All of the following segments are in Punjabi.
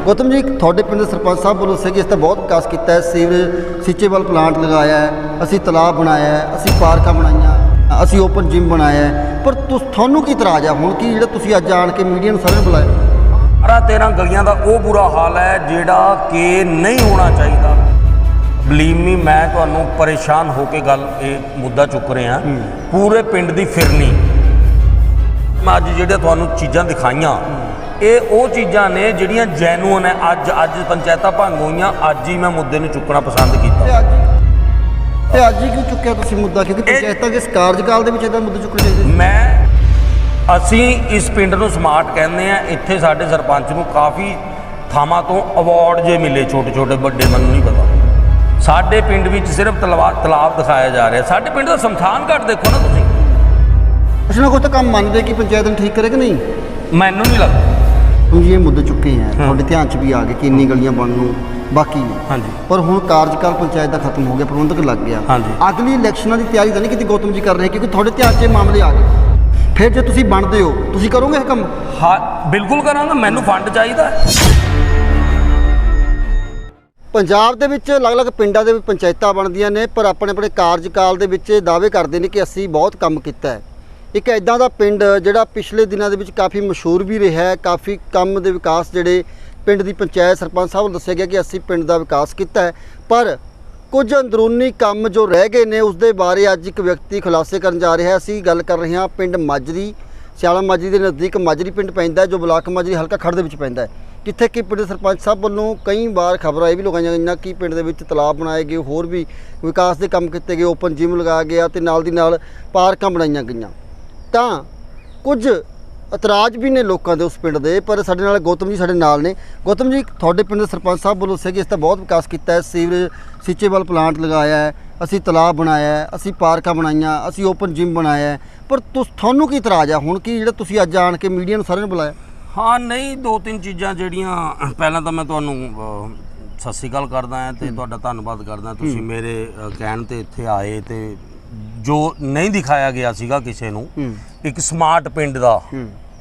गौतम जी थोड़े पिंड सरपंच साहब वालों से इस बहुत विकास किया है, सीवरेज सीचेबल प्लांट लगाया है, असी तलाब बनाया है, असी पार्कां बनाईयां, असी ओपन जिम बनाया है, पर थानू की इतराज़ है हुण कि तुसीं अज आण के मीडिया नूं सारिਆਂ बुलाया? 12-13 गलियां दा वो बुरा हाल है जिहड़ा कि नहीं होना चाहिए। बलीव मी मैं तुहानूं परेशान होकर गल ये मुद्दा चुक रहा पूरे पिंड की फिरनी। मैं अज जिहड़ियां तुहानूं चीज़ां दिखाईयां ये वो चीज़ां ने जिहड़ियां जैनुअन है। अज पंचायतां भंग होईयां, अज ही मैं मुद्दे नूं चुकना पसंद किया। अज ही क्यों चुक्या तुसीं मुद्दा? क्योंकि पंचायतां के कार्यकाल दे विच इहदा मुद्दा चुकने चाहिए। मैं असी इस पिंड नूं स्मार्ट कहते हैं। इत्थे साडे सरपंच नूं काफ़ी थावां तो अवार्ड जे मिले, छोटे छोटे बड़े मैनूं नहीं पता। साडे पिंड विच सिर्फ तलाब दिखाया जा रहा है। साडे पिंड दा शमशान घाट देखो ना तुसीं। कुछ ना कुछ तो काम मानते कि पंचायत ने ठीक करे कि नहीं? मैनूं नहीं लगता। हम जी ये मुद्दे चुके हैं, थोड़े ध्यान च भी आ गए कि इन्नी गलियां बननों बाकी ने। हाँ जी। पर हुण कार्यकाल पंचायत का खत्म हो गया, प्रबंधक लग गया। हाँ जी। अगली इलैक्शनां की तैयारी तो नहीं की गौतम जी कर रहे, क्योंकि थोड़े ध्यान च मामले आ गए। फिर जो तुसीं बनते हो तुसीं करोगे ये काम? हाँ बिल्कुल करांगा। मैनूं फंड चाहिए। पंजाब दे विच अलग-अलग पिंडां दे विच पंचायतां बनदियां ने, पर अपने अपने कार्यकाल दे विच दावे करदे ने कि असीं बहुत काम कीता है। एक इदां दा पिंड जिहड़ा पिछले दिनों दे विच काफ़ी मशहूर भी रहा है, काफ़ी काम दे विकास जिहड़े पिंड दी पंचायत सरपंच साहब नूं दस्सिया गया कि असीं पिंड दा विकास कीता है, पर कुछ अंदरूनी काम जो रह गए ने उसदे बारे अज एक व्यक्ति खुलासे करन जा रहा है। असीं गल कर रहे हां पिंड माजरी, सियाला माजरी के नज़दीक माजरी पिंड पैंदा है, जो ब्लाक माजरी हल्का खड़ दे विच पैंदा है, जिथे कि पिंड सरपंच साहब वालों कई बार खबर ये भी लगाई गई कि पिंड दे विच तलाब बनाए गए, होर भी विकास के काम किए गए, ओपन जिम लगाया गया तो नाल दी नाल पार्कां बनाईयां गईयां। ਤਾਂ ਕੁਝ ਇਤਰਾਜ਼ ਵੀ ਨੇ ਲੋਕਾਂ ਦੇ ਉਸ ਪਿੰਡ ਦੇ, ਪਰ ਸਾਡੇ ਨਾਲ ਗੌਤਮ ਜੀ ਸਾਡੇ ਨਾਲ ਨੇ। ਗੌਤਮ ਜੀ ਤੁਹਾਡੇ ਪਿੰਡ ਦੇ ਸਰਪੰਚ ਸਾਹਿਬ ਵੱਲੋਂ ਸੀ ਕਿ ਇਸ ਦਾ ਬਹੁਤ ਵਿਕਾਸ ਕੀਤਾ ਹੈ, ਸੀਵਰੇਜ ਸੀਚੇਬਲ ਪਲਾਂਟ ਲਗਾਇਆ ਹੈ, ਅਸੀਂ ਤਲਾਬ ਬਣਾਇਆ ਹੈ, ਅਸੀਂ ਪਾਰਕਾਂ ਬਣਾਈਆਂ, ਅਸੀਂ ਓਪਨ ਜਿਮ बनाया है, पर ਤੁਹਾਨੂੰ ਕੀ ਇਤਰਾਜ਼ ਆ ਹੁਣ ਕਿ ਜਿਹੜਾ ਤੁਸੀਂ ਅੱਜ ਆਣ ਕੇ ਮੀਡੀਆ ਨੂੰ ਸਾਰਿਆਂ ਨੂੰ ਬੁਲਾਇਆ? हाँ नहीं, 2-3 चीज़ां ਜਿਹੜੀਆਂ ਪਹਿਲਾਂ ਤਾਂ ਮੈਂ ਤੁਹਾਨੂੰ ਸਤਿ ਸ਼੍ਰੀ ਅਕਾਲ ਕਰਦਾ ਹਾਂ ਤੇ ਤੁਹਾਡਾ ਧੰਨਵਾਦ ਕਰਦਾ ਤੁਸੀਂ ਮੇਰੇ ਕਹਿਣ ਤੇ ਇੱਥੇ ਆਏ ਤੇ जो नहीं दिखाया गया सीगा किसी नूं एक स्मार्ट पिंड दा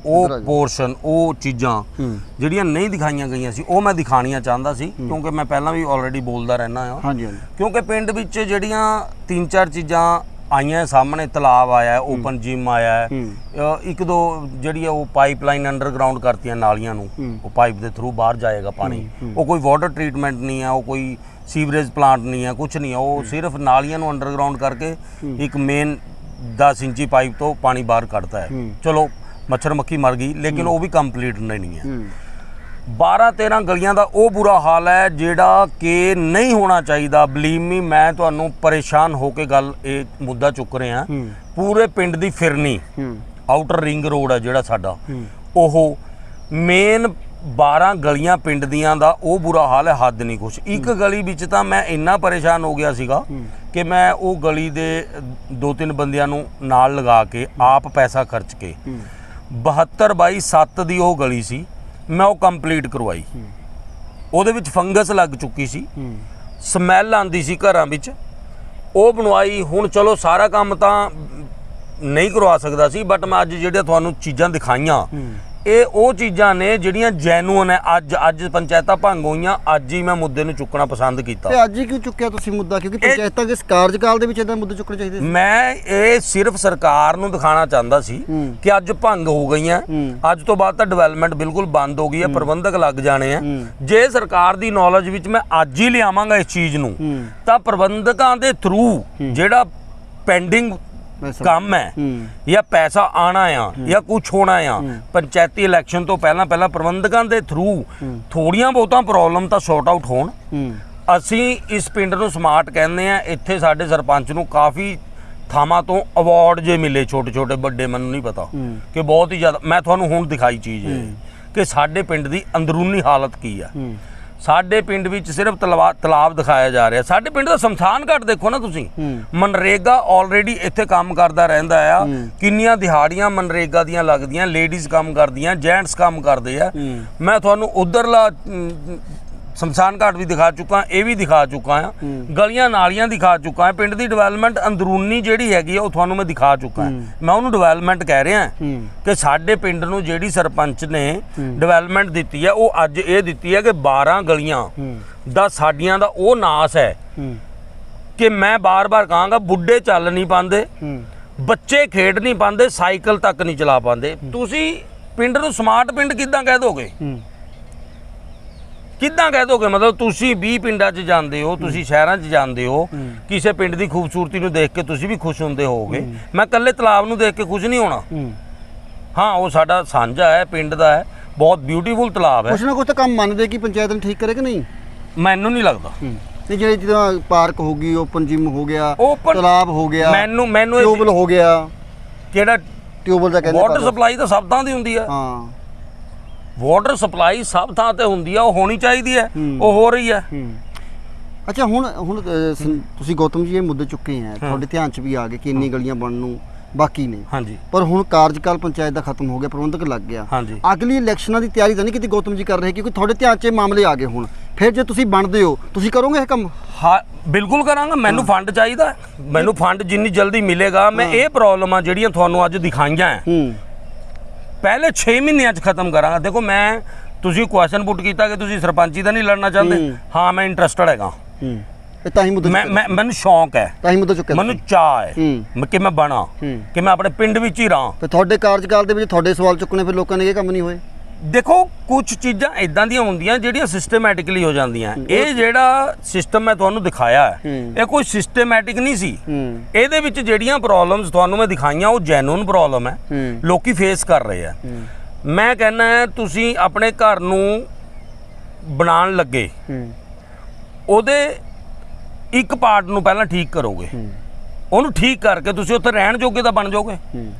वो पोर्शन वो चीज़ां जिहड़ियां नहीं दिखाईयां गईयां सी वो मैं दिखाणियां चाहता सी, क्योंकि मैं पहला भी ऑलरेडी बोलदा रहना हाँ। क्योंकि पिंड विच जिहड़ियां 3-4 चीज़ां आईयां सामने, तलाब आया है, ओपन जिम आया है, एक दो जिहड़ी वो पाइपलाइन अंडरग्राउंड करतियां नालियां नूं, वो पाइप के थ्रू बाहर जाएगा पानी, वो कोई वाटर ट्रीटमेंट नहीं है, वो कोई सीवरेज प्लांट नहीं है, कुछ नहीं है, वो सिर्फ नालियां नूं अंडरग्राउंड करके एक मेन 10 इंची पाइप तो पानी बाहर कढ़ता है। चलो मच्छर मक्खी मर गई, लेकिन वो भी कंप्लीट नहीं है। 12-13 गलियां दा वो बुरा हाल है जिहड़ा कि नहीं होना चाहिए। बलीव मी मैं तुहानूं परेशान होकर गल ये मुद्दा चुक रहा पूरे पिंड की फिरनी। आउटर रिंग रोड है जिहड़ा साडा, ओह मेन 12 गलियां पिंड दियां दा वो बुरा हाल है, हद नहीं कुछ। एक गली विच तां मैं इन्ना परेशान हो गया सीगा कि मैं वो गली दे 2-3 बंदियां नूं नाल लगा के आप पैसा खर्च के 72/7 दी वो गली सी, मैं वो कंप्लीट करवाई। ਉਹਦੇ ਵਿੱਚ ਫੰਗਸ ਲੱਗ ਚੁੱਕੀ ਸੀ, ਸਮੈਲ ਆਂਦੀ ਸੀ ਘਰਾਂ ਵਿੱਚ, ਉਹ ਬਣਵਾਈ। ਹੁਣ ਚਲੋ ਸਾਰਾ ਕੰਮ ਤਾਂ ਨਹੀਂ ਕਰਵਾ ਸਕਦਾ ਸੀ, ਬਟ ਮੈਂ ਅੱਜ ਜਿਹੜੀਆਂ ਤੁਹਾਨੂੰ ਚੀਜ਼ਾਂ ਦਿਖਾਈਆਂ ਇਹ ਉਹ ਚੀਜ਼ਾਂ ਨੇ ਜਿਹੜੀਆਂ ਜੈਨੂਅਨ ਹੈ। ਅੱਜ ਪੰਚਾਇਤਾਂ ਭੰਗ ਹੋਈਆਂ, ਅੱਜ ਹੀ ਮੈਂ ਮੁੱਦੇ ਨੂੰ ਚੁੱਕਣਾ ਪਸੰਦ ਕੀਤਾ। ਤੇ ਅੱਜ ਹੀ ਕਿਉਂ ਚੁੱਕਿਆ ਤੁਸੀਂ ਮੁੱਦਾ? ਕਿਉਂਕਿ ਪੰਚਾਇਤਾਂ ਦੇ ਕਾਰਜਕਾਲ ਦੇ ਵਿੱਚ ਇਹਦਾ ਮੁੱਦੇ ਚੁੱਕਣੇ ਚਾਹੀਦੇ ਸੀ। ਮੈਂ ਇਹ ਸਿਰਫ ਸਰਕਾਰ ਨੂੰ ਦਿਖਾਣਾ ਚਾਹੁੰਦਾ ਸੀ ਕਿ ਅੱਜ ਭੰਗ ਹੋ ਗਈਆਂ, ਅੱਜ ਤੋਂ ਬਾਅਦ ਤਾਂ ਡਿਵੈਲਪਮੈਂਟ ਬਿਲਕੁਲ ਬੰਦ ਹੋ ਗਈ ਹੈ, ਪ੍ਰਬੰਧਕ ਲੱਗ ਜਾਣੇ ਆ। ਜੇ ਸਰਕਾਰ ਦੀ ਨੌਲੇਜ ਵਿੱਚ ਮੈਂ ਅੱਜ ਹੀ ਲਿਆਵਾਂਗਾ ਇਸ ਚੀਜ਼ ਨੂੰ, ਤਾਂ ਪ੍ਰਬੰਧਕਾਂ ਦੇ ਥਰੂ ਜਿਹੜਾ ਪੈਂਡਿੰਗ काम है या पैसा आना आ या कुछ होना आ, पंचायती इलैक्शन तो पहला प्रबंधकों के थ्रू थोड़ियां बहुतां प्रॉब्लम तो सॉर्ट आउट होण। असी इस पिंड नूं स्मार्ट कहते हैं। इत्थे साडे सरपंच नूं काफ़ी थावां तो अवार्ड जे मिले, छोटे छोटे बड़े, मैनूं नहीं पता कि बहुत ही ज़्यादा। मैं तुहानूं हुण दिखाई चीज़ है कि साडे पिंड दी अंदरूनी हालत की है। साडे पिंड विच सिर्फ तलाब दिखाया जा रहा है। साडे पिंड दा शमशान घाट देखो ना तुसीं। मनरेगा ऑलरेडी इत्थे काम करदा रहिंदा आ, किन्नियां दिहाड़ियां मनरेगा दियां लगदियां, लेडीज़ काम करदियां, जेंट्स काम करदे आ। मैं तुहानूं उधरला ਸ਼ਮਸ਼ਾਨ ਘਾਟ ਵੀ ਦਿਖਾ ਚੁੱਕਾ, ਇਹ ਵੀ ਦਿਖਾ ਚੁੱਕਾ ਆ, ਗਲੀਆਂ ਨਾਲੀਆਂ ਦਿਖਾ ਚੁੱਕਾ ਹੈ, ਪਿੰਡ ਦੀ ਡਿਵੈਲਪਮੈਂਟ ਅੰਦਰੂਨੀ ਜਿਹੜੀ ਹੈਗੀ ਆ ਉਹ ਤੁਹਾਨੂੰ ਮੈਂ ਦਿਖਾ ਚੁੱਕਾ ਮੈਂ ਉਹਨੂੰ ਡਿਵੈਲਪਮੈਂਟ ਕਹਿ ਰਿਹਾ ਕਿ ਸਾਡੇ ਪਿੰਡ ਨੂੰ ਜਿਹੜੀ ਸਰਪੰਚ ਨੇ ਡਿਵੈਲਪਮੈਂਟ ਦਿੱਤੀ ਹੈ ਉਹ ਅੱਜ ਇਹ ਦਿੱਤੀ ਹੈ ਕਿ 12 ਗਲੀਆਂ ਦਾ ਸਾਡੀਆਂ ਦਾ ਉਹ ਨਾਸ ਹੈ ਕਿ ਮੈਂ ਬਾਰ-ਬਾਰ ਕਹਾਂਗਾ, ਬੁੱਢੇ ਚੱਲ ਨਹੀਂ ਪਾਉਂਦੇ, ਬੱਚੇ ਖੇਡ ਨਹੀਂ ਪਾਉਂਦੇ, ਸਾਈਕਲ ਤੱਕ ਨਹੀਂ ਚਲਾ ਪਾਉਂਦੇ। ਤੁਸੀਂ ਪਿੰਡ ਨੂੰ ਸਮਾਰਟ ਪਿੰਡ ਕਿੱਦਾਂ ਕਹਿ ਦੋਗੇ? ਕਿੱਦਾਂ ਕਹਿ ਦੋਗੇ? ਮਤਲਬ ਤੁਸੀਂ 20 ਪਿੰਡਾਂ 'ਚ ਜਾਂਦੇ ਹੋ, ਤੁਸੀਂ ਸ਼ਹਿਰਾਂ 'ਚ ਜਾਂਦੇ ਹੋ, ਕਿਸੇ ਪਿੰਡ ਦੀ ਖੂਬਸੂਰਤੀ ਨੂੰ ਦੇਖ ਕੇ ਤੁਸੀਂ ਵੀ ਖੁਸ਼ ਹੁੰਦੇ ਹੋਵੋਗੇ। ਮੈਂ ਇਕੱਲੇ ਤਲਾਬ ਨੂੰ ਦੇਖ ਕੇ ਖੁਸ਼ ਨਹੀਂ ਹੋਣਾ। ਹਾਂ, ਉਹ ਸਾਡਾ ਸਾਂਝਾ ਹੈ, ਪਿੰਡ ਦਾ ਹੈ, ਬਹੁਤ ਬਿਊਟੀਫੁਲ ਤਲਾਬ ਹੈ। ਕੁਛ ਨਾ ਕੁਛ ਤਾਂ ਕੰਮ ਮੰਨਦੇ ਕਿ ਪੰਚਾਇਤ ਨੇ ਠੀਕ ਕਰੇ ਕਿ ਨਹੀਂ? ਮੈਨੂੰ ਨਹੀਂ ਲੱਗਦਾ। ਤੇ ਜਿਹੜੇ ਜਿੱਦਾਂ ਪਾਰਕ ਹੋ ਗਈ, ਓਪਨ ਜਿਮ ਹੋ ਗਿਆ, Open- ਤਲਾਬ ਹੋ ਗਿਆ, ਮੈਨੂੰ ਟਿਊਬਲ ਹੋ ਗਿਆ, ਕਿਹੜਾ ਟਿਊਬਲ ਦਾ ਕਹਿੰਦੇ ਵਾਟਰ ਸਪਲਾਈ ਤਾਂ ਸਭ ਥਾਂ ਦੀ ਹੁੰਦੀ ਆ। ਹਾਂ, ਵਾਟਰ ਸਪਲਾਈ ਸਭ ਥਾਂ ਤੇ ਹੁੰਦੀ ਆ, ਉਹ ਹੋਣੀ ਚਾਹੀਦੀ ਹੈ, ਉਹ ਹੋ ਰਹੀ ਹੈ। ਅੱਛਾ, ਹੁਣ ਤੁਸੀਂ ਗੌਤਮ ਜੀ ਇਹ ਮੁੱਦੇ ਚੁੱਕੇ ਆ, ਤੁਹਾਡੇ ਧਿਆਨ 'ਚ ਵੀ ਆ ਗਏ ਕਿ ਇੰਨੀ ਗਲੀਆਂ ਬਣਨ ਨੂੰ ਬਾਕੀ ਨੇ। ਹਾਂਜੀ। ਪਰ ਹੁਣ ਕਾਰਜਕਾਲ ਪੰਚਾਇਤ ਦਾ ਖਤਮ ਹੋ ਗਿਆ, ਪ੍ਰਬੰਧਕ ਲੱਗ ਗਿਆ। ਹਾਂਜੀ। ਅਗਲੀ ਇਲੈਕਸ਼ਨਾਂ ਦੀ ਤਿਆਰੀ ਤਾਂ ਨਹੀਂ ਕਿਤੇ ਗੌਤਮ ਜੀ ਕਰ ਰਹੇ, ਕਿਉਂਕਿ ਤੁਹਾਡੇ ਧਿਆਨ 'ਚ ਇਹ ਮਾਮਲੇ ਆ ਗਏ ਹੁਣ। ਫਿਰ ਜੇ ਤੁਸੀਂ ਬਣਦੇ ਹੋ, ਤੁਸੀਂ ਕਰੋਗੇ ਇਹ ਕੰਮ? ਹਾਂ, ਬਿਲਕੁਲ ਕਰਾਂਗਾ। ਮੈਨੂੰ ਫੰਡ ਚਾਹੀਦਾ, ਮੈਨੂੰ ਫੰਡ ਜਿੰਨੀ ਜਲਦੀ ਮਿਲੇਗਾ। ਮੈਂ ਇਹ ਪ੍ਰੋਬਲਮਾਂ ਜਿਹੜੀਆਂ ਤੁਹਾਨੂੰ ਅੱਜ ਦਿਖਾਈਆਂ ਹੈ ਪਹਿਲੇ 6 ਮਹੀਨਿਆਂ 'ਚ ਖਤਮ ਕਰਾਂਗਾ। ਦੇਖੋ, ਮੈਂ ਤੁਸੀਂ ਕੁਐਸਚਨ ਪੁੱਟ ਕੀਤਾ ਕਿ ਤੁਸੀਂ ਸਰਪੰਚੀ ਦਾ ਨਹੀਂ ਲੜਨਾ ਚਾਹੁੰਦੇ। ਹਾਂ, ਮੈਂ ਇੰਟਰਸਟਡ ਹੈਗਾ। ਇਹ ਤਾਂ ਹੀ ਮੁੱਦਾ ਮੈਨੂੰ ਸ਼ੌਂਕ ਹੈ, ਤਾਂ ਹੀ ਮੁੱਦਾ ਚੁੱਕਿਆ, ਮੈਨੂੰ ਚਾਅ ਹੈ ਕਿ ਮੈਂ ਬਣਾ, ਕਿ ਮੈਂ ਆਪਣੇ ਪਿੰਡ ਵਿੱਚ ਹੀ ਰਹਾਂ। ਤੇ ਤੁਹਾਡੇ ਕਾਰਜਕਾਲ ਦੇ ਵਿੱਚ ਤੁਹਾਡੇ ਸਵਾਲ ਚੁੱਕਣੇ, ਫਿਰ ਲੋਕਾਂ ਨੇ ਇਹ ਕੰਮ ਨਹੀਂ ਹੋਏ। ਦੇਖੋ, ਕੁਝ ਚੀਜ਼ਾਂ ਇਦਾਂ ਦੀਆਂ ਹੁੰਦੀਆਂ ਜਿਹੜੀਆਂ ਸਿਸਟਮੈਟਿਕਲੀ ਹੋ ਜਾਂਦੀਆਂ। ਇਹ ਜਿਹੜਾ ਸਿਸਟਮ ਮੈਂ ਤੁਹਾਨੂੰ ਦਿਖਾਇਆ ਹੈ, ਇਹ ਕੋਈ ਸਿਸਟਮੈਟਿਕ ਨਹੀਂ ਸੀ। ਇਹਦੇ ਵਿੱਚ ਜਿਹੜੀਆਂ ਪ੍ਰੋਬਲਮਸ ਤੁਹਾਨੂੰ ਮੈਂ ਦਿਖਾਈਆਂ ਉਹ ਜੈਨੂਇਨ ਪ੍ਰੋਬਲਮ ਹੈ, ਲੋਕੀ ਫੇਸ ਕਰ ਰਹੇ ਆ। ਮੈਂ ਕਹਿੰਦਾ ਤੁਸੀਂ ਆਪਣੇ ਘਰ ਨੂੰ ਬਣਾਉਣ ਲੱਗੇ ਉਹਦੇ ਇੱਕ ਪਾਰਟ ਨੂੰ ਪਹਿਲਾਂ ਠੀਕ ਕਰੋਗੇ, ਉਹਨੂੰ ਠੀਕ ਕਰਕੇ ਤੁਸੀਂ ਉੱਥੇ ਰਹਿਣ ਜੋਗੇ ਤਾਂ ਬਣ ਜਾਓਗੇ।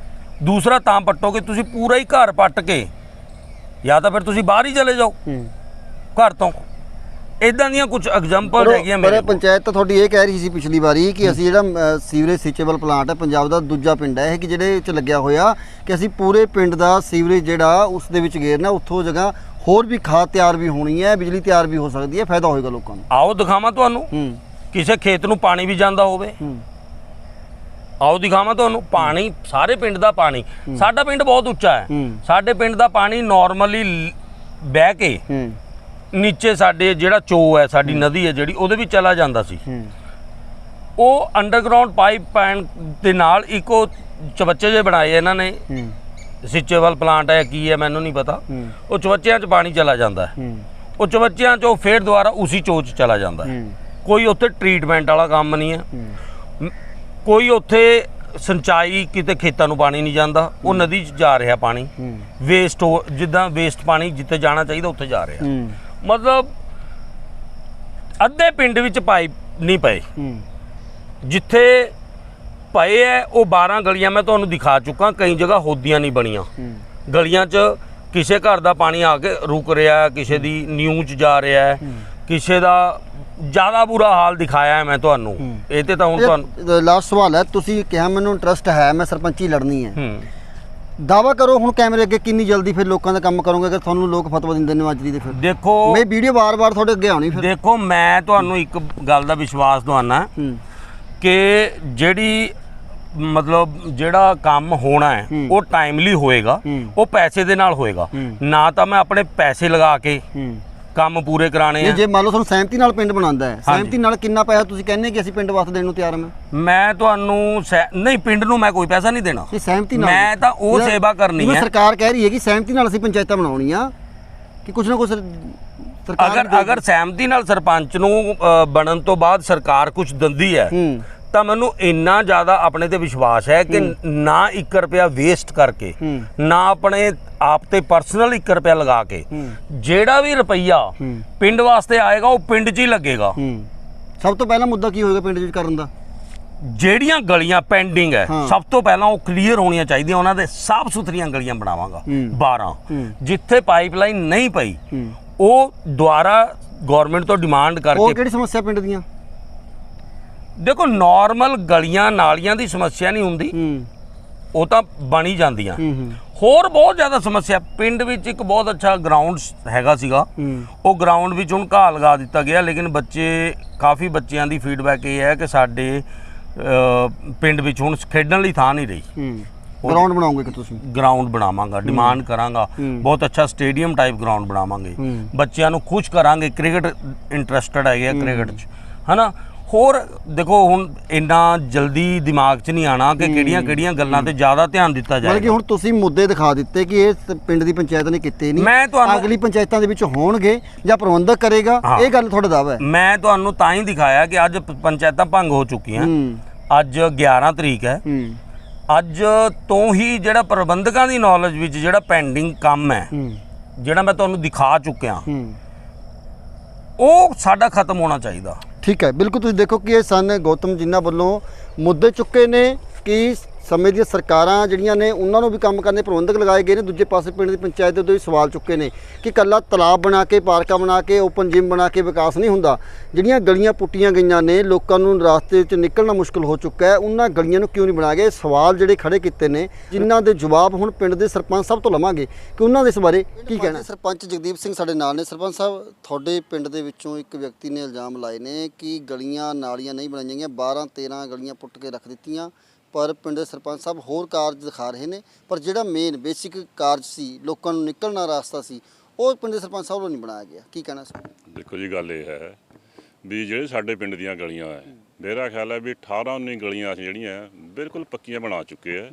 ਦੂਸਰਾ ਤਾਂ ਪੱਟੋਗੇ, ਤੁਸੀਂ ਪੂਰਾ ਹੀ ਘਰ ਪੱਟ ਕੇ ਜਾਂ ਤਾਂ ਫਿਰ ਤੁਸੀਂ ਬਾਹਰ ਹੀ ਚਲੇ ਜਾਓ ਘਰ ਤੋਂ। ਇਦਾਂ ਦੀਆਂ ਕੁਝ ਐਗਜ਼ਾਮਪਲ ਹੈਗੀਆਂ ਮੇਰੇ ਕੋਲ। ਪੰਚਾਇਤ ਤਾਂ ਤੁਹਾਡੀ ਇਹ ਕਹਿ ਰਹੀ ਸੀ ਪਿਛਲੀ ਵਾਰੀ ਕਿ ਅਸੀਂ ਜਿਹੜਾ ਸੀਵਰੇਜ ਸੀਚੇਬਲ ਪਲਾਂਟ ਹੈ, ਪੰਜਾਬ ਦਾ ਦੂਜਾ ਪਿੰਡ ਹੈ ਇਹ, ਕਿ ਜਿਹੜੇ 'ਚ ਲੱਗਿਆ ਹੋਇਆ ਕਿ ਅਸੀਂ ਪੂਰੇ ਪਿੰਡ ਦਾ ਸੀਵਰੇਜ ਜਿਹੜਾ ਉਸ ਦੇ ਵਿੱਚ ਗੇਰਨਾ। ਉੱਥੋਂ ਜਗ੍ਹਾ ਹੋਰ ਵੀ ਖਾਦ ਤਿਆਰ ਵੀ ਹੋਣੀ ਹੈ, ਬਿਜਲੀ ਤਿਆਰ ਵੀ ਹੋ ਸਕਦੀ ਹੈ, ਫਾਇਦਾ ਹੋਏਗਾ ਲੋਕਾਂ ਨੂੰ। ਆਓ ਦਿਖਾਵਾਂ ਤੁਹਾਨੂੰ, ਕਿਸੇ ਖੇਤ ਨੂੰ ਪਾਣੀ ਵੀ ਜਾਂਦਾ ਹੋਵੇ। ਆਓ ਦਿਖਾਵਾਂ ਤੁਹਾਨੂੰ ਪਾਣੀ, ਸਾਰੇ ਪਿੰਡ ਦਾ ਪਾਣੀ। ਸਾਡਾ ਪਿੰਡ ਬਹੁਤ ਉੱਚਾ ਹੈ, ਸਾਡੇ ਪਿੰਡ ਦਾ ਪਾਣੀ ਨਾਰਮਲੀ ਬਹਿ ਕੇ ਨੀਚੇ ਸਾਡੇ ਜਿਹੜਾ ਚੋ ਹੈ, ਸਾਡੀ ਨਦੀ ਹੈ ਜਿਹੜੀ, ਉਹਦੇ ਵਿੱਚ ਚਲਾ ਜਾਂਦਾ ਸੀ। ਉਹ ਅੰਡਰਗਰਾਉਂਡ ਪਾਈਪ ਪੈਣ ਦੇ ਨਾਲ ਇੱਕ ਉਹ ਚਵੱਚੇ ਜਿਹੇ ਬਣਾਏ ਇਹਨਾਂ ਨੇ, ਸੀਚੇਬਲ ਪਲਾਂਟ ਹੈ ਕੀ ਹੈ ਮੈਨੂੰ ਨਹੀਂ ਪਤਾ। ਉਹ ਚਵੱਚਿਆਂ 'ਚ ਪਾਣੀ ਚਲਾ ਜਾਂਦਾ ਹੈ, ਉਹ ਚਵੱਚਿਆਂ 'ਚੋਂ ਫਿਰ ਦੁਬਾਰਾ ਉਸੀ ਚੋ 'ਚ ਚਲਾ ਜਾਂਦਾ ਹੈ। ਕੋਈ ਉੱਥੇ ਟਰੀਟਮੈਂਟ ਵਾਲਾ ਕੰਮ ਨਹੀਂ ਹੈ, ਕੋਈ ਉੱਥੇ ਸਿੰਚਾਈ ਕਿਤੇ ਖੇਤਾਂ ਨੂੰ ਪਾਣੀ ਨਹੀਂ ਜਾਂਦਾ, ਉਹ ਨਦੀ 'ਚ ਜਾ ਰਿਹਾ ਪਾਣੀ। ਵੇਸਟ ਜਿੱਦਾਂ ਵੇਸਟ ਪਾਣੀ ਜਿੱਥੇ ਜਾਣਾ ਚਾਹੀਦਾ ਉੱਥੇ ਜਾ ਰਿਹਾ। ਮਤਲਬ ਅੱਧੇ ਪਿੰਡ ਵਿੱਚ ਪਾਈਪ ਨਹੀਂ ਪਏ, ਜਿੱਥੇ ਪਏ ਹੈ ਉਹ 12 ਗਲੀਆਂ ਮੈਂ ਤੁਹਾਨੂੰ ਦਿਖਾ ਚੁੱਕਾ। ਕਈ ਜਗ੍ਹਾ ਹੋਦੀਆਂ ਨਹੀਂ ਬਣੀਆਂ, ਗਲੀਆਂ 'ਚ ਕਿਸੇ ਘਰ ਦਾ ਪਾਣੀ ਆ ਕੇ ਰੁਕ ਰਿਹਾ, ਕਿਸੇ ਦੀ ਨਿਊ 'ਚ ਜਾ ਰਿਹਾ, ਕਿਸੇ ਦਾ ਜ਼ਿਆਦਾ ਬੁਰਾ ਹਾਲ ਦਿਖਾਇਆ ਹੈ ਮੈਂ ਤੁਹਾਨੂੰ। ਇਹ ਤੇ ਤਾਂ ਹੁਣ ਤੁਹਾਨੂੰ ਲਾਸਟ ਸਵਾਲ ਹੈ, ਤੁਸੀਂ ਕਿਹਾ ਮੈਨੂੰ ਇੰਟਰਸਟ ਹੈ, ਮੈਂ ਸਰਪੰਚੀ ਲੜਨੀ ਹੈ, ਦਾਵਾ ਕਰੋ ਹੁਣ ਕੈਮਰੇ ਅੱਗੇ ਕਿੰਨੀ ਜਲਦੀ ਫਿਰ ਲੋਕਾਂ ਦਾ ਕੰਮ ਕਰੋਗੇ ਅਗਰ ਤੁਹਾਨੂੰ ਲੋਕ ਫਤਵਾ ਦਿੰਦੇ ਨੇ ਅੱਜ ਦੀ? ਤੇ ਫਿਰ ਦੇਖੋ, ਮੈਂ ਵੀਡੀਓ ਵਾਰ-ਵਾਰ ਤੁਹਾਡੇ ਅੱਗੇ ਆਉਣੀ। ਫਿਰ ਦੇਖੋ, ਮੈਂ ਤੁਹਾਨੂੰ ਇੱਕ ਗੱਲ ਦਾ ਵਿਸ਼ਵਾਸ ਦਵਾਨਾ ਕਿ ਜਿਹੜੀ ਮਤਲਬ ਜਿਹੜਾ ਕੰਮ ਹੋਣਾ ਹੈ ਉਹ ਟਾਈਮਲੀ ਹੋਏਗਾ, ਉਹ ਪੈਸੇ ਦੇ ਨਾਲ ਹੋਏਗਾ। ਨਾ ਤਾਂ ਮੈਂ ਆਪਣੇ ਪੈਸੇ ਲਗਾ ਕੇ ਕੰਮ ਪੂਰੇ ਕਰਾਣੇ ਆ। ਜੇ ਮੰਨ ਲਓ ਤੁਹਾਨੂੰ ਸਹਿਮਤੀ ਨਾਲ ਪਿੰਡ ਬਣਾਉਂਦਾ ਹੈ, ਸਹਿਮਤੀ ਨਾਲ ਕਿੰਨਾ ਪੈਸਾ ਤੁਸੀਂ ਕਹਿੰਦੇ ਕਿ ਅਸੀਂ ਪਿੰਡ ਵਾਸਤੇ ਦੇਣ ਨੂੰ ਤਿਆਰ ਹਾਂ? ਮੈਂ ਤੁਹਾਨੂੰ ਨਹੀਂ, ਪਿੰਡ ਨੂੰ ਮੈਂ ਕੋਈ ਪੈਸਾ ਨਹੀਂ ਦੇਣਾ। ਸਹਿਮਤੀ ਨਾਲ ਮੈਂ ਤਾਂ ਉਹ ਸੇਵਾ ਕਰਨੀ ਹੈ। ਸਰਕਾਰ ਕਹਿ ਰਹੀ ਹੈ ਕਿ ਸਹਿਮਤੀ ਨਾਲ ਅਸੀਂ ਪੰਚਾਇਤਾਂ ਬਣਾਉਣੀਆਂ, ਕਿ ਕੁਝ ਨਾ ਕੁਝ ਅਗਰ ਸਹਿਮਤੀ ਨਾਲ ਸਰਪੰਚ ਨੂੰ ਬਣਨ ਤੋਂ ਬਾਅਦ ਸਰਕਾਰ ਕੁਝ ਦਿੰਦੀ ਹੈ ਤਾਂ ਮੈਨੂੰ ਇੰਨਾ ਜ਼ਿਆਦਾ ਆਪਣੇ ਤੇ ਵਿਸ਼ਵਾਸ ਹੈ ਕਿ ਨਾ 1 ਰੁਪਿਆ ਵੇਸਟ ਕਰਕੇ, ਨਾ ਆਪਣੇ ਆਪ ਤੇ ਪਰਸਨਲ 1 ਰੁਪਿਆ ਲਗਾ ਕੇ, ਜਿਹੜਾ ਵੀ ਰੁਪਈਆ ਪਿੰਡ ਵਾਸਤੇ ਆਏਗਾ ਉਹ ਪਿੰਡ 'ਚ ਹੀ ਲੱਗੇਗਾ। ਸਭ ਤੋਂ ਪਹਿਲਾ ਮੁੱਦਾ ਕੀ ਹੋਏਗਾ ਪਿੰਡ 'ਚ ਕਰਨ ਦਾ? ਜਿਹੜੀਆਂ ਗਲੀਆਂ ਪੈਂਡਿੰਗ ਹੈ ਸਭ ਤੋਂ ਪਹਿਲਾਂ ਉਹ ਕਲੀਅਰ ਹੋਣੀਆਂ ਚਾਹੀਦੀਆਂ, ਉਹਨਾਂ ਦੇ ਸਾਫ਼ ਸੁਥਰੀਆਂ ਗਲੀਆਂ ਬਣਾਵਾਂਗਾ। 12 ਜਿੱਥੇ ਪਾਈਪਲਾਈਨ ਨਹੀਂ ਪਈ ਉਹ ਦੁਆਰਾ ਗਵਰਨਮੈਂਟ ਤੋਂ ਡਿਮਾਂਡ ਕਰਕੇ। ਉਹ ਕਿਹੜੀ ਸਮੱਸਿਆ ਪਿੰਡ ਦੀਆਂ? ਦੇਖੋ, ਨਾਰਮਲ ਗਲੀਆਂ ਨਾਲੀਆਂ ਦੀ ਸਮੱਸਿਆ ਨਹੀਂ ਹੁੰਦੀ, ਉਹ ਤਾਂ ਬਣ ਹੀ ਜਾਂਦੀਆਂ। ਹੋਰ ਬਹੁਤ ਜ਼ਿਆਦਾ ਸਮੱਸਿਆ ਪਿੰਡ ਵਿੱਚ। ਇੱਕ ਬਹੁਤ ਅੱਛਾ ਗਰਾਊਂਡ ਹੈਗਾ ਸੀਗਾ, ਉਹ ਗਰਾਊਂਡ ਵਿੱਚ ਹੁਣ ਘਾਹ ਲਗਾ ਦਿੱਤਾ ਗਿਆ, ਲੇਕਿਨ ਕਾਫੀ ਬੱਚਿਆਂ ਦੀ ਫੀਡਬੈਕ ਇਹ ਹੈ ਕਿ ਸਾਡੇ ਪਿੰਡ ਵਿੱਚ ਹੁਣ ਖੇਡਣ ਲਈ ਥਾਂ ਨਹੀਂ ਰਹੀ। ਗਰਾਊਂਡ ਬਣਾਉਂਗੇ ਕਿ ਤੁਸੀਂ? ਗਰਾਊਂਡ ਬਣਾਵਾਂਗਾ, ਡਿਮਾਂਡ ਕਰਾਂਗਾ, ਬਹੁਤ ਅੱਛਾ ਸਟੇਡੀਅਮ ਟਾਈਪ ਗਰਾਊਂਡ ਬਣਾਵਾਂਗੇ, ਬੱਚਿਆਂ ਨੂੰ ਖੁਸ਼ ਕਰਾਂਗੇ। ਕ੍ਰਿਕਟ ਇੰਟਰਸਟਡ ਹੈਗੇ ਆ ਕ੍ਰਿਕਟ 'ਚ, ਹੈ ਨਾ। ਹੋਰ ਦੇਖੋ ਹੁਣ ਇੰਨਾ ਜਲਦੀ ਦਿਮਾਗ 'ਚ ਨਹੀਂ ਆਣਾ ਕਿ ਕਿਹੜੀਆਂ ਗੱਲਾਂ ਤੇ ਜ਼ਿਆਦਾ ਧਿਆਨ ਦਿੱਤਾ ਜਾਏ। ਮਤਲਬ ਕਿ ਹੁਣ ਤੁਸੀਂ ਮੁੱਦੇ ਦਿਖਾ ਦਿੱਤੇ ਕਿ ਇਹ ਪਿੰਡ ਦੀ ਪੰਚਾਇਤ ਨੇ ਕੀਤੇ ਨਹੀਂ, ਮੈਂ ਤੁਹਾਨੂੰ ਅਗਲੀ ਪੰਚਾਇਤਾਂ ਦੇ ਵਿੱਚ ਹੋਣਗੇ ਜਾਂ ਪ੍ਰਬੰਧਕ ਕਰੇਗਾ, ਇਹ ਗੱਲ ਤੁਹਾਡਾ ਦਾਅਵਾ ਹੈ। ਮੈਂ ਤੁਹਾਨੂੰ ਤਾਂ ਹੀ ਦਿਖਾਇਆ ਕਿ ਅੱਜ ਪੰਚਾਇਤਾਂ ਭੰਗ ਹੋ ਚੁੱਕੀਆਂ। ਅੱਜ 11 ਤਰੀਕ ਹੈ। ਅੱਜ ਤੋਂ ਹੀ ਜਿਹੜਾ ਪ੍ਰਬੰਧਕਾਂ ਦੀ ਨੌਲੇਜ ਵਿੱਚ ਜਿਹੜਾ ਪੈਂਡਿੰਗ ਕੰਮ ਹੈ, ਜਿਹੜਾ ਮੈਂ ਤੁਹਾਨੂੰ ਦਿਖਾ ਚੁੱਕਿਆ, ਉਹ ਸਾਡਾ ਖਤਮ ਹੋਣਾ ਚਾਹੀਦਾ। ਠੀਕ ਹੈ, ਬਿਲਕੁਲ। ਤੁਸੀਂ ਦੇਖੋ ਕਿ ਇਹ ਸਨ ਗੌਤਮ ਜਿਨ੍ਹਾਂ ਵੱਲੋਂ ਮੁੱਦੇ ਚੁੱਕੇ ਨੇ ਕਿ ਸਮੇਂ ਦੀਆਂ ਸਰਕਾਰਾਂ ਜਿਹੜੀਆਂ ਨੇ ਉਹਨਾਂ ਨੂੰ ਵੀ ਕੰਮ ਕਰਨੇ ਪ੍ਰਬੰਧਕ ਲਗਾਏ ਗਏ ਨੇ, ਦੂਜੇ ਪਾਸੇ ਪਿੰਡ ਦੀ ਪੰਚਾਇਤ ਦੇ ਉੱਤੇ ਵੀ ਸਵਾਲ ਚੁੱਕੇ ਨੇ ਕਿ ਇਕੱਲਾ ਤਲਾਬ ਬਣਾ ਕੇ, ਪਾਰਕਾਂ ਬਣਾ ਕੇ, ਓਪਨ ਜਿਮ ਬਣਾ ਕੇ ਵਿਕਾਸ ਨਹੀਂ ਹੁੰਦਾ। ਜਿਹੜੀਆਂ ਗਲੀਆਂ ਪੁੱਟੀਆਂ ਗਈਆਂ ਨੇ, ਲੋਕਾਂ ਨੂੰ ਰਸਤੇ ਵਿੱਚ ਨਿਕਲਣਾ ਮੁਸ਼ਕਲ ਹੋ ਚੁੱਕਾ ਹੈ, ਉਹਨਾਂ ਗਲੀਆਂ ਨੂੰ ਕਿਉਂ ਨਹੀਂ ਬਣਾਇਆ ਗਿਆ? ਸਵਾਲ ਜਿਹੜੇ ਖੜੇ ਕੀਤੇ ਨੇ, ਜਿਨ੍ਹਾਂ ਦੇ ਜਵਾਬ ਹੁਣ ਪਿੰਡ ਦੇ ਸਰਪੰਚ ਸਾਹਿਬ ਤੋਂ ਲਵਾਂਗੇ ਕਿ ਉਹਨਾਂ ਦੇ ਇਸ ਬਾਰੇ ਕੀ ਕਹਿਣਾ। ਸਰਪੰਚ ਜਗਦੀਪ ਸਿੰਘ ਸਾਡੇ ਨਾਲ ਨੇ। ਸਰਪੰਚ ਸਾਹਿਬ, ਤੁਹਾਡੇ ਪਿੰਡ ਦੇ ਵਿੱਚੋਂ ਇੱਕ ਵਿਅਕਤੀ ਨੇ ਇਲਜ਼ਾਮ ਲਾਏ ਨੇ ਕਿ ਗਲੀਆਂ ਨਾਲੀਆਂ ਨਹੀਂ ਬਣਾਈਆਂ ਗਈਆਂ, 12-13 ਗਲੀਆਂ ਪੁੱਟ ਕੇ ਰੱਖ ਦਿੱਤੀਆਂ, ਪਰ ਪਿੰਡ ਦੇ ਸਰਪੰਚ ਸਾਹਿਬ ਹੋਰ ਕਾਰਜ ਦਿਖਾ ਰਹੇ ਨੇ, ਪਰ ਜਿਹੜਾ ਮੇਨ ਬੇਸਿਕ ਕਾਰਜ ਸੀ, ਲੋਕਾਂ ਨੂੰ ਨਿਕਲਣਾ ਰਾਸਤਾ ਸੀ, ਉਹ ਪਿੰਡ ਦੇ ਸਰਪੰਚ ਸਾਹਿਬ ਵੱਲੋਂ ਨਹੀਂ ਬਣਾਇਆ ਗਿਆ। ਕੀ ਕਹਿਣਾ ਸੀ? ਦੇਖੋ ਜੀ, ਗੱਲ ਇਹ ਹੈ ਵੀ ਜਿਹੜੇ ਸਾਡੇ ਪਿੰਡ ਦੀਆਂ ਗਲੀਆਂ ਹੈ, ਮੇਰਾ ਖਿਆਲ ਹੈ ਵੀ 18-19 ਗਲੀਆਂ ਜਿਹੜੀਆਂ ਬਿਲਕੁਲ ਪੱਕੀਆਂ ਬਣਾ ਚੁੱਕੇ ਆ,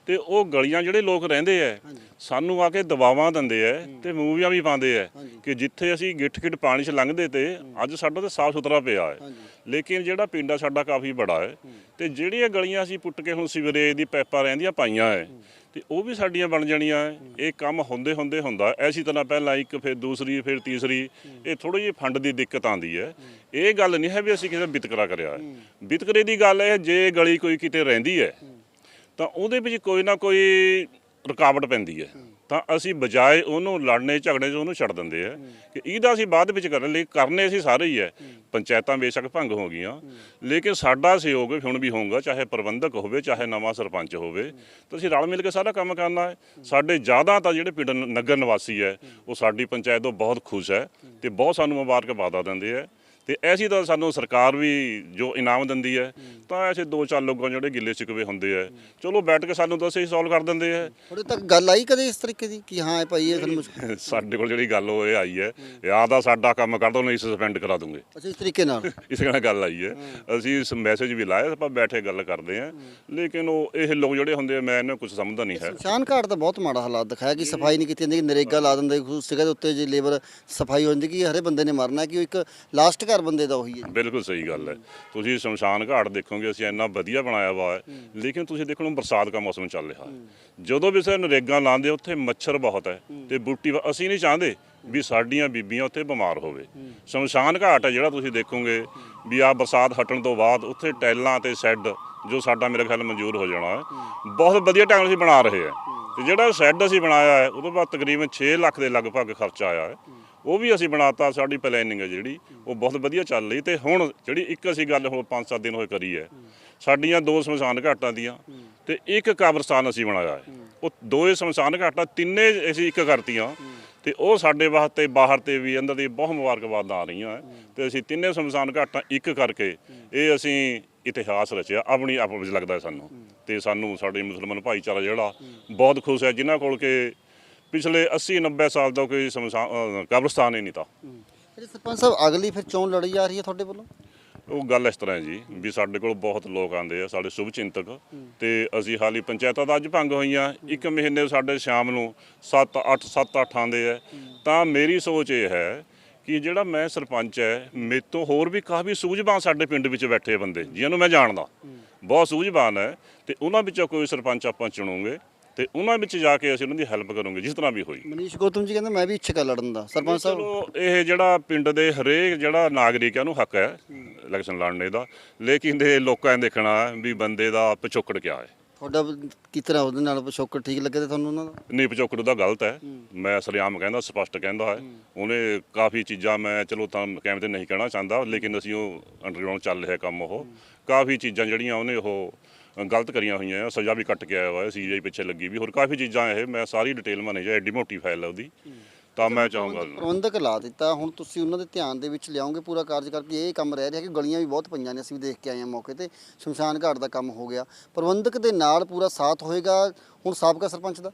ਤੇ ਉਹ ਗਲੀਆਂ ਜਿਹੜੇ ਲੋਕ ਰਹਿੰਦੇ ਆ ਸਾਨੂੰ ਆ ਕੇ ਦਬਾਵਾਂ ਦਿੰਦੇ ਆ ਤੇ ਮੂਵੀਆਂ ਵੀ ਪਾਉਂਦੇ ਆ ਕਿ ਜਿੱਥੇ ਅਸੀਂ ਗਿੱਠ-ਗਿੱਠ ਪਾਣੀ 'ਚ ਲੰਘਦੇ ਤੇ ਅੱਜ ਸਾਡਾ ਤਾਂ ਸਾਫ਼ ਸੁਥਰਾ ਪਿਆ ਹੈ, ਲੇਕਿਨ ਜਿਹੜਾ ਪਿੰਡ ਆ ਸਾਡਾ ਕਾਫੀ ਬੜਾ ਹੈ, ਤੇ ਜਿਹੜੀਆਂ ਗਲੀਆਂ ਅਸੀਂ ਪੁੱਟ ਕੇ ਹੁਣ ਸੀਵਰੇਜ ਦੀ ਪਾਈਪਾਂ ਰਹਿੰਦੀਆਂ ਪਾਈਆਂ ਹੈ, ਤੇ ਉਹ ਵੀ ਸਾਡੀਆਂ ਬਣ ਜਾਣੀਆਂ ਹੈ। ਇਹ ਕੰਮ ਹੁੰਦੇ ਹੁੰਦਾ ਐਸੀ ਤਰ੍ਹਾਂ ਪਹਿਲਾਂ ਇੱਕ, ਫਿਰ ਦੂਸਰੀ, ਫਿਰ ਤੀਸਰੀ, ਇਹ ਥੋੜ੍ਹੀ ਜਿਹੀ ਫੰਡ ਦੀ ਦਿੱਕਤ ਆਉਂਦੀ ਹੈ। ਇਹ ਗੱਲ ਨਹੀਂ ਹੈ ਵੀ ਅਸੀਂ ਕਿਸੇ ਵਿਤਕਰਾ ਕਰਿਆ ਹੈ। ਵਿਤਕਰੇ ਦੀ ਗੱਲ ਹੈ, ਜੇ ਗਲੀ ਕੋਈ ਕਿਤੇ ਰਹਿੰਦੀ ਹੈ ਤਾਂ ਉਹਦੇ ਵਿੱਚ ਕੋਈ ਨਾ ਕੋਈ ਰੁਕਾਵਟ ਪੈਂਦੀ ਹੈ, ਤਾਂ ਅਸੀਂ ਬਜਾਏ ਉਹਨੂੰ ਲੜਨੇ ਝਗੜੇ 'ਚ ਉਹਨੂੰ ਛੱਡ ਦਿੰਦੇ ਆ ਕਿ ਇਹਦਾ ਅਸੀਂ ਬਾਅਦ ਵਿੱਚ ਕਰਨ ਲਈ ਕਰਨੇ ਅਸੀਂ ਸਾਰੇ ਹੀ ਹੈ। ਪੰਚਾਇਤਾਂ ਬੇਸ਼ੱਕ ਭੰਗ ਹੋ ਗਈਆਂ, ਲੇਕਿਨ ਸਾਡਾ ਸਹਿਯੋਗ ਹੁਣ ਵੀ ਹੋਊਗਾ, ਚਾਹੇ ਪ੍ਰਬੰਧਕ ਹੋਵੇ, ਚਾਹੇ ਨਵਾਂ ਸਰਪੰਚ ਹੋਵੇ, ਤਾਂ ਅਸੀਂ ਰਲ ਮਿਲ ਕੇ ਸਾਰਾ ਕੰਮ ਕਰਨਾ ਹੈ। ਸਾਡੇ ਜ਼ਿਆਦਾ ਤਾਂ ਜਿਹੜੇ ਪਿੰਡ ਨਗਰ ਨਿਵਾਸੀ ਹੈ ਉਹ ਸਾਡੀ ਪੰਚਾਇਤ ਤੋਂ ਬਹੁਤ ਖੁਸ਼ ਹੈ ਤੇ ਬਹੁਤ ਸਾਨੂੰ ਮੁਬਾਰਕਬਾਦਾਂ ਦਿੰਦੇ ਹੈ, ਤੇ ਐਸੀ ਤਾਂ ਸਾਨੂੰ ਸਰਕਾਰ ਵੀ ਜੋ ਇਨਾਮ ਦਿੰਦੀ ਹੈ। ਤਾਂ ਐਸੇ 2-4 ਲੋਕਾਂ ਜਿਹੜੇ ਗਿੱਲੇ ਚਿਕਵੇ ਹੁੰਦੇ ਆ, ਚਲੋ ਬੈਠ ਕੇ ਸਾਨੂੰ ਤਾਂ ਅਸੀਂ ਸੋਲਵ ਕਰ ਦਿੰਦੇ ਆ। ਤੁਹਾਡੇ ਤੱਕ ਗੱਲ ਆਈ ਕਦੇ ਇਸ ਤਰੀਕੇ ਦੀ ਕਿ ਹਾਂ ਭਾਈ ਇਹ ਸਾਨੂੰ ਸਾਡੇ ਕੋਲ ਜਿਹੜੀ ਗੱਲ ਉਹ ਇਹ ਆਈ ਹੈ, ਆਹ ਦਾ ਸਾਡਾ ਕੰਮ ਕਰ ਦੋ ਨਹੀਂ ਸਸਪੈਂਡ ਕਰਾ ਦੂੰਗੇ। ਅੱਛਾ, ਇਸ ਤਰੀਕੇ ਨਾਲ ਇਸ ਨਾਲ ਗੱਲ ਆਈ ਹੈ। ਅਸੀਂ ਇਸ ਮੈਸੇਜ ਵੀ ਲਾਇਆ, ਆਪਾਂ ਬੈਠੇ ਗੱਲ ਕਰਦੇ ਆ, ਲੇਕਿਨ ਉਹ ਇਹ ਲੋਕ ਜਿਹੜੇ ਹੁੰਦੇ ਆ, ਮੈਂ ਇਹਨਾਂ ਕੁਝ ਸਮਝਦਾ ਨਹੀਂ ਹੈ। ਸ਼ਮਸ਼ਾਨ ਘਾਟ ਦਾ ਬਹੁਤ ਮਾੜਾ ਹਾਲਾਤ ਦਿਖਾਇਆ ਕਿ ਸਫਾਈ ਨਹੀਂ ਕੀਤੀ ਜਾਂਦੀ, ਕਿ ਨਰੇਗਾ ਲਾ ਦਿੰਦੇ ਉਸ ਜਗ੍ਹਾ ਦੇ ਉੱਤੇ, ਜੇ ਲੇਬਰ ਸਫਾਈ ਹੋ ਜਾਂਦੀ ਕਿ ਹਰੇ ਬੰਦੇ ਨੇ ਮਰਨਾ, ਕਿ ਉਹ ਇੱਕ ਲਾਸਟ ਘਰ ਬੰਦੇ ਦਾ ਉਹੀ ਹੈ। ਬਿਲਕੁਲ ਸਹੀ ਗੱਲ ਹੈ। ਤੁਸੀਂ ਸ਼ਮਸ਼ਾਨ ਘਾਟ ਦੇਖੋਗੇ, ਅਸੀਂ ਇੰਨਾ ਵਧੀਆ ਬਣਾਇਆ ਵਾ ਹੈ, ਲੇਕਿਨ ਤੁਸੀਂ ਦੇਖੋ ਹੁਣ ਬਰਸਾਤ ਦਾ ਮੌਸਮ ਚੱਲ ਰਿਹਾ, ਜਦੋਂ ਵੀ ਅਸੀਂ ਨਰੇਗਾ ਲਾਉਂਦੇ ਉੱਥੇ ਮੱਛਰ ਬਹੁਤ ਹੈ ਤੇ ਬੂਟੀ, ਅਸੀਂ ਨਹੀਂ ਚਾਹੁੰਦੇ ਵੀ ਸਾਡੀਆਂ ਬੀਬੀਆਂ ਉੱਥੇ ਬਿਮਾਰ ਹੋਵੇ। ਸ਼ਮਸ਼ਾਨ ਘਾਟ ਹੈ ਜਿਹੜਾ ਤੁਸੀਂ ਦੇਖੋਗੇ ਵੀ ਆ ਬਰਸਾਤ ਹਟਣ ਤੋਂ ਬਾਅਦ ਉੱਥੇ ਟੈਲਾਂ ਤੇ ਸ਼ੈੱਡ ਜੋ ਸਾਡਾ ਮੇਰੇ ਖਿਆਲ ਮਨਜ਼ੂਰ ਹੋ ਜਾਣਾ ਹੈ, ਬਹੁਤ ਵਧੀਆ ਢੰਗ ਨਾਲ ਅਸੀਂ ਬਣਾ ਰਹੇ ਹਾਂ। ਤੇ ਜਿਹੜਾ ਸ਼ੈੱਡ ਅਸੀਂ ਬਣਾਇਆ ਹੈ ਉਹਦੇ ਬਾਅਦ ਤਕਰੀਬਨ 6 ਲੱਖ ਦੇ ਲਗਭਗ ਖਰਚਾ ਆਇਆ ਹੈ, ਉਹ ਵੀ ਅਸੀਂ ਬਣਾਤਾ। ਸਾਡੀ ਪਲੈਨਿੰਗ ਹੈ ਜਿਹੜੀ ਉਹ ਬਹੁਤ ਵਧੀਆ ਚੱਲ ਰਹੀ। ਤੇ ਹੁਣ ਜਿਹੜੀ ਇੱਕ ਅਸੀਂ ਗੱਲ ਹੁਣ 5-7 ਦਿਨ ਹੋਏ ਕਰੀ ਹੈ, ਸਾਡੀਆਂ 2 ਸ਼ਮਸ਼ਾਨ ਘਾਟਾਂ ਦੀਆਂ ਤੇ ਇੱਕ ਕਬਰਸਤਾਨ ਅਸੀਂ ਬਣਾਇਆ ਹੈ। ਉਹ 2 ਸ਼ਮਸ਼ਾਨ ਘਾਟਾਂ ਤਿੰਨੇ ਅਸੀਂ ਇੱਕ ਕਰਤੀਆਂ, ਤੇ ਉਹ ਸਾਡੇ ਵਾਸਤੇ ਬਾਹਰ ਤੇ ਵੀ ਅੰਦਰ ਦੀ ਬਹੁਤ ਮੁਬਾਰਕਬਾਦਾਂ ਆ ਰਹੀਆਂ ਹੈ। ਤੇ ਅਸੀਂ ਤਿੰਨੇ ਸ਼ਮਸ਼ਾਨ ਘਾਟਾਂ ਇੱਕ ਕਰਕੇ ਇਹ ਅਸੀਂ ਇਤਿਹਾਸ ਰਚਿਆ ਆਪਣੀ ਆਪ ਵਿੱਚ ਲੱਗਦਾ ਸਾਨੂੰ। ਤੇ ਸਾਨੂੰ ਸਾਡੇ ਮੁਸਲਮਾਨ ਭਾਈਚਾਰਾ ਜਿਹੜਾ ਬਹੁਤ ਖੁਸ਼ ਹੈ, ਜਿਨ੍ਹਾਂ ਕੋਲ ਕਿ ਪਿਛਲੇ 80-90 ਸਾਲ ਦਾ ਕੋਈ ਕਬਰਸਤਾਨ ਹੀ ਨਹੀਂ ਤਾਂ। ਸਰਪੰਚ ਸਾਹਿਬ, ਅਗਲੀ ਫਿਰ ਚੋਣ ਲੜੀ ਜਾ ਰਹੀ ਹੈ ਤੁਹਾਡੇ ਵੱਲੋਂ? ਉਹ ਗੱਲ ਇਸ ਤਰ੍ਹਾਂ ਹੈ ਜੀ ਵੀ ਸਾਡੇ ਕੋਲ ਬਹੁਤ ਲੋਕ ਆਉਂਦੇ ਆ, ਸਾਡੇ ਸ਼ੁਭ ਚਿੰਤਕ, ਤੇ ਅਸੀਂ ਹਾਲੀ ਪੰਚਾਇਤਾਂ ਤਾਂ ਅੱਜ ਭੰਗ ਹੋਈਆਂ, 1 ਮਹੀਨੇ ਸਾਡੇ ਸ਼ਾਮ ਨੂੰ 7-8 ਆਉਂਦੇ ਆ। ਤਾਂ ਮੇਰੀ ਸੋਚ ਇਹ ਹੈ ਕਿ ਜਿਹੜਾ ਮੈਂ ਸਰਪੰਚ ਹੈ, ਮੇਰੇ ਤੋਂ ਹੋਰ ਵੀ ਕਾਫੀ ਸੂਝਵਾਨ ਸਾਡੇ ਪਿੰਡ ਵਿੱਚ ਬੈਠੇ ਬੰਦੇ ਜਿਹਨਾਂ ਨੂੰ ਮੈਂ ਜਾਣਦਾ, ਬਹੁਤ ਸੂਝਵਾਨ ਹੈ, ਤੇ ਉਹਨਾਂ ਵਿੱਚੋਂ ਕੋਈ ਸਰਪੰਚ ਆਪਾਂ ਚੁਣੋਗੇ ਤੇ ਉਹਨਾਂ ਵਿੱਚ ਜਾ ਕੇ ਅਸੀਂ ਉਹਨਾਂ ਦੀ ਹੈਲਪ ਕਰੂੰਗੇ ਜਿਸ ਤਰ੍ਹਾਂ ਵੀ ਹੋਈ। ਮਨੀਸ਼ ਗੌਤਮ ਜੀ ਕਹਿੰਦੇ ਮੈਂ ਵੀ ਇੱਛਾ ਲੜਨ ਦਾ। ਸਰਪੰਚ ਸਾਹਿਬ, ਚਲੋ ਇਹ ਜਿਹੜਾ ਪਿੰਡ ਦੇ ਹਰੇਕ ਜਿਹੜਾ ਨਾਗਰਿਕ ਹੈ ਉਹਨੂੰ ਹੱਕ ਹੈ ਇਲੈਕਸ਼ਨ ਲੜਨੇ ਦਾ, ਲੇਕਿਨ ਇਹ ਲੋਕਾਂ ਨੇ ਦੇਖਣਾ ਵੀ ਬੰਦੇ ਦਾ ਪਿਛੋਕੜ ਕਿਆ ਹੈ। ਤੁਹਾਡਾ ਕਿਸ ਤਰ੍ਹਾਂ ਉਹਦੇ ਨਾਲ ਪਿਛੋਕੜ ਠੀਕ ਲੱਗੇ ਤੇ ਤੁਹਾਨੂੰ ਉਹਨਾਂ ਦਾ? ਨਹੀਂ, ਪਿਛੋਕੜ ਉਹਦਾ ਗਲਤ ਹੈ। ਮੈਂ ਸਰਿਆਮ ਕਹਿੰਦਾ, ਸਪਸ਼ਟ ਕਹਿੰਦਾ ਹੈ। ਉਹਨੇ ਕਾਫੀ ਚੀਜ਼ਾਂ, ਮੈਂ ਚਲੋ ਤਾਂ ਕੈਮਰੇ ਤੇ ਨਹੀਂ ਕਹਿਣਾ ਚਾਹੁੰਦਾ, ਲੇਕਿਨ ਅਸੀਂ ਉਹ ਅੰਡਰਗਰਾਊਂਡ ਚੱਲ ਰਿਹਾ ਕੰਮ, ਉਹ ਕਾਫੀ ਚੀਜ਼ਾਂ ਜਿਹੜੀਆਂ ਉਹਨੇ ਉਹ ਗਲਤ ਕਰੀਆਂ ਹੋਈਆਂ ਆ, ਸਜ਼ਾ ਵੀ ਕੱਟ ਕੇ ਆਇਆ ਹੋਇਆ, ਸੀਜੀਆਈ ਪਿੱਛੇ ਲੱਗੀ ਵੀ, ਹੋਰ ਕਾਫੀ ਚੀਜ਼ਾਂ ਇਹ ਮੈਂ ਸਾਰੀ ਡਿਟੇਲ ਮੈਨੇਜ ਐਡੀ ਮੋਟੀ ਫਾਈਲ ਹੈ ਉਹਦੀ, ਤਾਂ ਮੈਂ ਚਾਹੂੰਗਾ ਪ੍ਰਬੰਧਕ ਲਾ ਦਿੱਤਾ, ਹੁਣ ਤੁਸੀਂ ਉਹਨਾਂ ਦੇ ਧਿਆਨ ਦੇ ਵਿੱਚ ਲਿਆਓਗੇ ਪੂਰਾ ਕਾਰਜ ਕਰਕੇ ਇਹ ਕੰਮ ਰਹਿ ਰਿਹਾ ਕਿ ਗਲੀਆਂ ਵੀ ਬਹੁਤ ਪਈਆਂ ਨੇ, ਅਸੀਂ ਵੀ ਦੇਖ ਕੇ ਆਏ ਹਾਂ ਮੌਕੇ ਤੇ, ਸ਼ਮਸ਼ਾਨ ਘਾਟ ਦਾ ਕੰਮ ਹੋ ਗਿਆ, ਪ੍ਰਬੰਧਕ ਦੇ ਨਾਲ ਪੂਰਾ ਸਾਥ ਹੋਏਗਾ ਹੁਣ ਸਾਬਕਾ ਸਰਪੰਚ ਦਾ?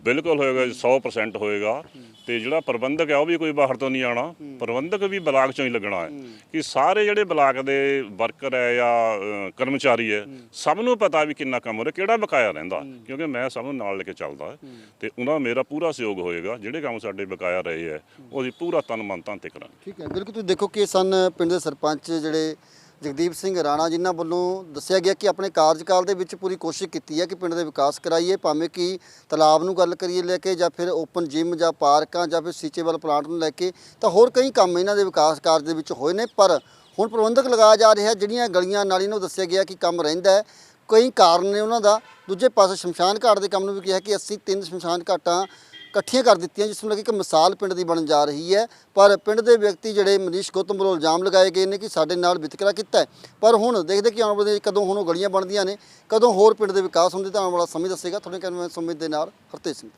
ਬਿਲਕੁਲ ਹੋਏਗਾ ਜੀ, 100% ਹੋਏਗਾ। ਤੇ ਜਿਹੜਾ ਪ੍ਰਬੰਧਕ ਹੈ ਉਹ ਵੀ ਕੋਈ ਬਾਹਰ ਤੋਂ ਨਹੀਂ ਆਣਾ, ਪ੍ਰਬੰਧਕ ਵੀ ਬਲਾਕ ਚੋਂ ਹੀ ਲੱਗਣਾ ਹੈ ਕਿ ਸਾਰੇ ਜਿਹੜੇ ਬਲਾਕ ਦੇ ਵਰਕਰ ਹੈ ਜਾਂ ਕਰਮਚਾਰੀ ਹੈ, ਸਭ ਨੂੰ ਪਤਾ ਵੀ ਕਿੰਨਾ ਕੰਮ ਹੋ ਰਿਹਾ, ਕਿਹੜਾ ਬਕਾਇਆ ਰਹਿੰਦਾ, ਕਿਉਂਕਿ ਮੈਂ ਸਭ ਨੂੰ ਨਾਲ ਲੈ ਕੇ ਚੱਲਦਾ ਤੇ ਉਹਨਾਂ ਮੇਰਾ ਪੂਰਾ ਸਹਿਯੋਗ ਹੋਏਗਾ। ਜਿਹੜੇ ਕੰਮ ਸਾਡੇ ਬਕਾਇਆ ਰਹੇ ਹੈ ਉਹਦੀ ਪੂਰਾ ਤਨ ਮਨ ਧਨ ਤੇ ਕਰਾਂਗੇ। ਠੀਕ ਹੈ, ਬਿਲਕੁਲ। ਤੁਸੀਂ ਦੇਖੋ ਕਿ ਸਨ ਪਿੰਡ ਦੇ ਸਰਪੰਚ ਜਿਹੜੇ ਜਗਦੀਪ ਸਿੰਘ ਰਾਣਾ, ਜਿਨ੍ਹਾਂ ਵੱਲੋਂ ਦੱਸਿਆ ਗਿਆ ਕਿ ਆਪਣੇ ਕਾਰਜਕਾਲ ਦੇ ਵਿੱਚ ਪੂਰੀ ਕੋਸ਼ਿਸ਼ ਕੀਤੀ ਹੈ ਕਿ ਪਿੰਡ ਦੇ ਵਿਕਾਸ ਕਰਾਈਏ, ਭਾਵੇਂ ਕਿ ਤਲਾਬ ਨੂੰ ਗੱਲ ਕਰੀਏ ਲੈ ਕੇ, ਜਾਂ ਫਿਰ ਓਪਨ ਜਿਮ ਜਾਂ ਪਾਰਕਾਂ, ਜਾਂ ਫਿਰ ਸੀਚੇਬਲ ਪਲਾਂਟ ਨੂੰ ਲੈ ਕੇ, ਤਾਂ ਹੋਰ ਕਈ ਕੰਮ ਇਹਨਾਂ ਦੇ ਵਿਕਾਸ ਕਾਰਜ ਦੇ ਵਿੱਚ ਹੋਏ ਨੇ। ਪਰ ਹੁਣ ਪ੍ਰਬੰਧਕ ਲਗਾਇਆ ਜਾ ਰਿਹਾ, ਜਿਹੜੀਆਂ ਗਲੀਆਂ ਨਾਲੀ ਨੂੰ ਦੱਸਿਆ ਗਿਆ ਕਿ ਕੰਮ ਰਹਿੰਦਾ ਹੈ, ਕਈ ਕਾਰਨ ਨੇ ਉਹਨਾਂ ਦਾ। ਦੂਜੇ ਪਾਸੇ ਸ਼ਮਸ਼ਾਨ ਘਾਟ ਦੇ ਕੰਮ ਨੂੰ ਵੀ ਕਿਹਾ ਕਿ ਅਸੀਂ 3 ਸ਼ਮਸ਼ਾਨ ਘਾਟਾਂ ਇਕੱਠੀਆਂ ਕਰ ਦਿੱਤੀਆਂ, ਜਿਸ ਨੂੰ ਲੈ ਕੇ ਇੱਕ ਮਿਸਾਲ ਪਿੰਡ ਦੀ ਬਣਨ ਜਾ ਰਹੀ ਹੈ। ਪਰ ਪਿੰਡ ਦੇ ਵਿਅਕਤੀ ਜਿਹੜੇ ਮਨੀਸ਼ ਗੌਤਮ ਵੱਲੋਂ ਇਲਜ਼ਾਮ ਲਗਾਏ ਗਏ ਨੇ ਕਿ ਸਾਡੇ ਨਾਲ ਵਿਤਕਰਾ ਕੀਤਾ ਹੈ, ਪਰ ਹੁਣ ਦੇਖਦੇ ਕਿ ਆਉਣ ਵਾਲੇ ਕਦੋਂ ਹੁਣ ਉਹ ਗਲੀਆਂ ਬਣਦੀਆਂ ਨੇ, ਕਦੋਂ ਹੋਰ ਪਿੰਡ ਦੇ ਵਿਕਾਸ ਹੁੰਦੇ, ਤਾਂ ਆਉਣ ਵਾਲਾ ਸਮੇਂ ਦੱਸੇਗਾ। ਤੁਹਾਡੇ ਕੈਮਰਾਮੈਨ ਸੁਮਿਤ ਦੇ ਨਾਲ ਹਰਤੇਜ ਸਿੰਘ।